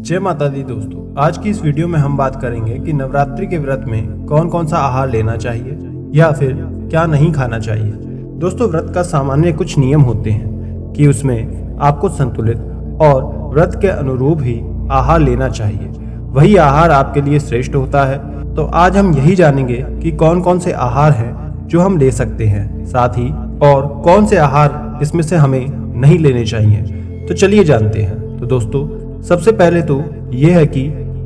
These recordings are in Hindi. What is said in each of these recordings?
जय माता दी दोस्तों, आज की इस वीडियो में हम बात करेंगे कि नवरात्रि के व्रत में कौन कौन सा आहार लेना चाहिए या फिर क्या नहीं खाना चाहिए। दोस्तों, व्रत का सामान्य कुछ नियम होते हैं कि उसमें आपको संतुलित और व्रत के अनुरूप ही आहार लेना चाहिए, वही आहार आपके लिए श्रेष्ठ होता है। तो आज हम यही जानेंगे कि कौन कौन से आहार हैं जो हम ले सकते हैं, साथ ही और कौन से आहार इसमें से हमें नहीं लेने चाहिए। तो चलिए जानते हैं। तो दोस्तों, सबसे पहले तो ये है कि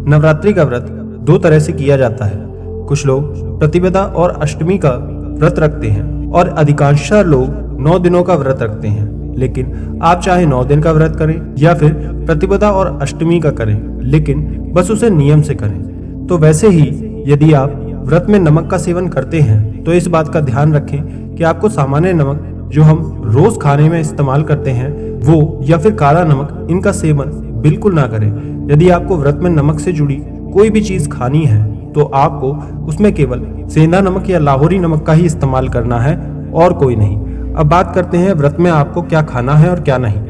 नवरात्रि का व्रत दो तरह से किया जाता है। कुछ लोग प्रतिपदा और अष्टमी का व्रत रखते हैं और अधिकांश लोग 9 दिनों का व्रत रखते हैं। लेकिन आप चाहे 9 दिन का व्रत करें या फिर प्रतिपदा और अष्टमी का करें, लेकिन बस उसे नियम से करें। तो वैसे ही यदि आप व्रत में नमक का सेवन करते हैं तो इस बात का ध्यान रखें कि आपको सामान्य नमक जो हम रोज खाने में इस्तेमाल करते हैं वो या फिर काला नमक, इनका सेवन बिल्कुल ना करें। यदि आपको व्रत में नमक से जुड़ी कोई भी चीज खानी है तो आपको उसमें केवल सेंधा नमक या लाहौरी नमक का ही इस्तेमाल करना है और कोई नहीं। अब बात करते हैं व्रत में आपको क्या खाना है और क्या नहीं।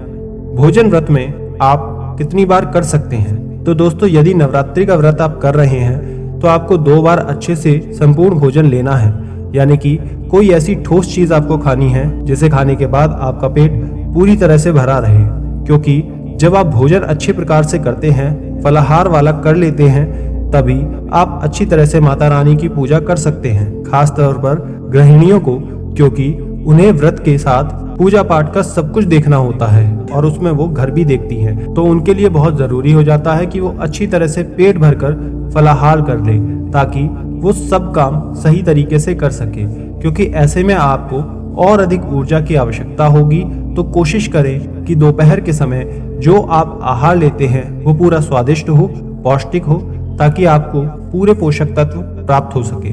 भोजन व्रत में आप कितनी बार कर सकते हैं? तो दोस्तों, यदि नवरात्रि का व्रत आप कर रहे हैं तो आपको 2 बार अच्छे से संपूर्ण भोजन लेना है, यानी कि कोई ऐसी ठोस चीज आपको खानी है जिसे खाने के बाद आपका पेट पूरी तरह से भरा रहे। क्योंकि जब आप भोजन अच्छे प्रकार से करते हैं, फलाहार वाला कर लेते हैं, तभी आप अच्छी तरह से माता रानी की पूजा कर सकते हैं। खास तौर पर गृहिणियों को, क्योंकि उन्हें व्रत के साथ पूजा पाठ का सब कुछ देखना होता है और उसमें वो घर भी देखती हैं, तो उनके लिए बहुत जरूरी हो जाता है कि वो अच्छी तरह से पेट भरकर फलाहार कर ले, ताकि वो सब काम सही तरीके से कर सके। क्योंकि ऐसे में आपको और अधिक ऊर्जा की आवश्यकता होगी। तो कोशिश करें कि दोपहर के समय जो आप आहार लेते हैं वो पूरा स्वादिष्ट हो, पौष्टिक हो, ताकि आपको पूरे पोषक तत्व प्राप्त हो सके।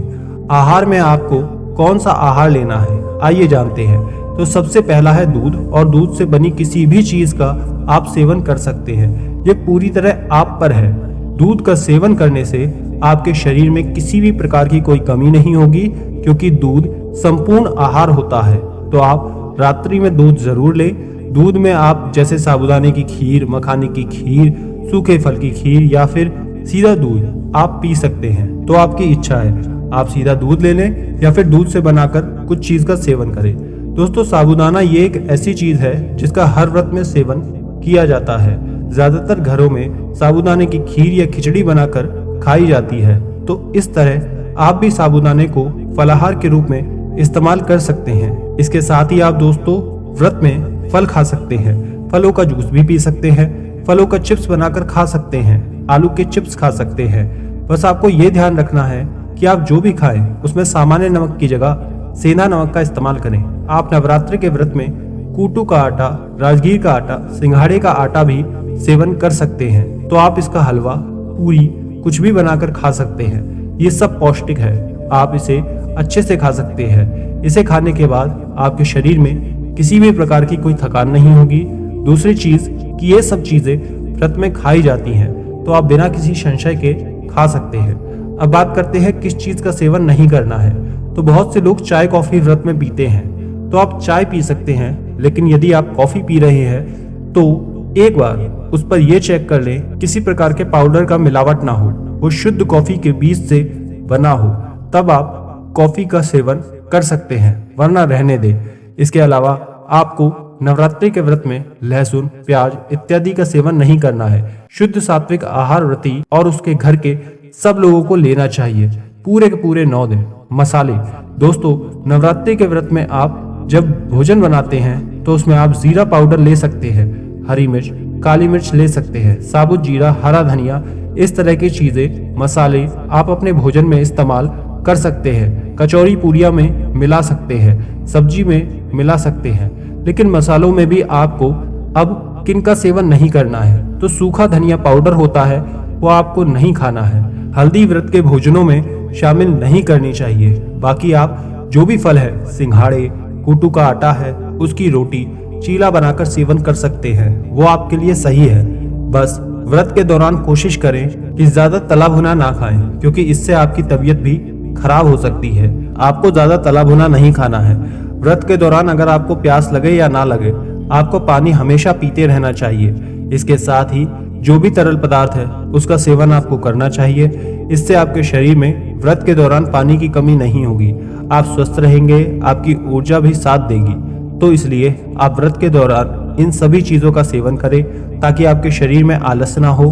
आहार में आपको कौन सा आहार लेना है, आइए जानते हैं। तो सबसे पहला है दूध, और दूध से बनी किसी भी चीज का आप सेवन कर सकते हैं। ये पूरी तरह आप पर है। दूध का सेवन करने से आपके शरीर में किसी भी प्रकार की कोई कमी नहीं होगी, क्योंकि दूध संपूर्ण आहार होता है। तो आप रात्रि में दूध जरूर लें। दूध में आप जैसे साबूदाने की खीर, मखाने की खीर, सूखे फल की खीर या फिर सीधा दूध आप पी सकते हैं। तो आपकी इच्छा है, आप सीधा दूध ले लें या फिर दूध से बनाकर कुछ चीज का सेवन करें। दोस्तों, साबूदाना ये एक ऐसी चीज है जिसका हर व्रत में सेवन किया जाता है। ज्यादातर घरों में साबूदाने की खीर या खिचड़ी बनाकर खाई जाती है। तो इस तरह आप भी साबूदाने को फलाहार के रूप में इस्तेमाल कर सकते हैं। इसके साथ ही आप दोस्तों व्रत में फल खा सकते हैं। फलों का जूस भी पी सकते हैं, फलों का चिप्स बनाकर खा सकते हैं, आलू के चिप्स खा सकते हैं। बस आपको ये ध्यान रखना है कि आप जो भी खाएं उसमें सामान्य नमक की जगह सेंधा नमक का इस्तेमाल करें। आप नवरात्रि के व्रत में कूटू का आटा, राजगीर का आटा, सिंघाड़े का आटा भी सेवन कर सकते हैं। तो आप इसका हलवा, पूरी, कुछ भी बनाकर खा सकते हैं। ये सब पौष्टिक है, आप इसे अच्छे से खा सकते हैं। इसे खाने के बाद आपके शरीर में किसी भी प्रकार की कोई थकान नहीं होगी। दूसरी चीज कि ये सब चीजें व्रत में खाई जाती हैं, तो आप बिना किसी संशय के खा सकते हैं। अब बात करते हैं किस चीज का सेवन नहीं करना है। तो बहुत से लोग चाय कॉफी व्रत में पीते हैं, तो आप चाय पी सकते हैं, लेकिन यदि आप कॉफी पी रहे हैं तो एक बार उस पर यह चेक कर लें किसी प्रकार के पाउडर का मिलावट ना हो, वो शुद्ध कॉफी के बीज से बना हो, तब आप कॉफी का सेवन कर सकते हैं, वरना रहने दें। इसके अलावा आपको नवरात्रि के व्रत में लहसुन, प्याज इत्यादि का सेवन नहीं करना है। शुद्ध सात्विक आहार व्रती और उसके घर के सब लोगों को लेना चाहिए पूरे के पूरे 9 दिन। मसाले, दोस्तों नवरात्रि के व्रत में आप जब भोजन बनाते हैं तो उसमें आप जीरा पाउडर ले सकते हैं, हरी मिर्च, काली मिर्च ले सकते हैं, साबुत जीरा, हरा धनिया, इस तरह की चीजें, मसाले आप अपने भोजन में इस्तेमाल कर सकते हैं। कचौरी पूरिया में मिला सकते हैं, सब्जी में मिला सकते हैं। लेकिन मसालों में भी आपको अब किन का सेवन नहीं करना है। तो सूखा धनिया पाउडर होता है, वो आपको नहीं खाना है। हल्दी व्रत के भोजनों में शामिल नहीं करनी चाहिए। बाकी आप जो भी फल है, सिंघाड़े, कूटू का आटा है, उसकी रोटी, चीला बनाकर सेवन कर सकते हैं, वो आपके लिए सही है। बस व्रत के दौरान कोशिश करें कि ज्यादा तला भुना ना खाएं, क्योंकि इससे आपकी तबीयत भी खराब हो सकती है। आपको ज्यादा तला भुना नहीं खाना है। व्रत के दौरान अगर आपको प्यास लगे या ना लगे, आपको पानी हमेशा पीते रहना चाहिए। इसके साथ ही जो भी तरल पदार्थ है उसका सेवन आपको करना चाहिए। इससे आपके शरीर में व्रत के दौरान पानी की कमी नहीं होगी, आप स्वस्थ रहेंगे, आपकी ऊर्जा भी साथ देगी। तो इसलिए आप व्रत के दौरान इन सभी चीजों का सेवन करें ताकि आपके शरीर में आलस ना हो,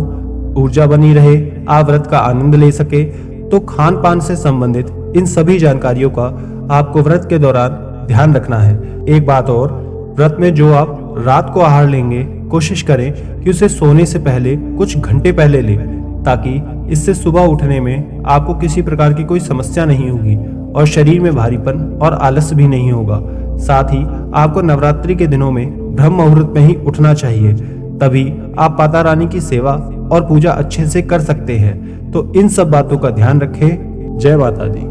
ऊर्जा बनी रहे, आप व्रत का आनंद ले सके। तो खान पान से संबंधित इन सभी जानकारियों का आपको व्रत के दौरान ध्यान रखना है। एक बात और, व्रत में जो आप रात को आहार लेंगे कोशिश करें कि उसे सोने से पहले कुछ घंटे पहले लें, ताकि इससे सुबह उठने में आपको किसी प्रकार की कोई समस्या नहीं होगी और शरीर में भारीपन और आलस भी नहीं होगा। साथ ही आपको नवरात्रि के दिनों में ब्रह्म मुहूर्त में ही उठना चाहिए, तभी आप माता रानी की सेवा और पूजा अच्छे से कर सकते हैं। तो इन सब बातों का ध्यान रखें। जय माता दी।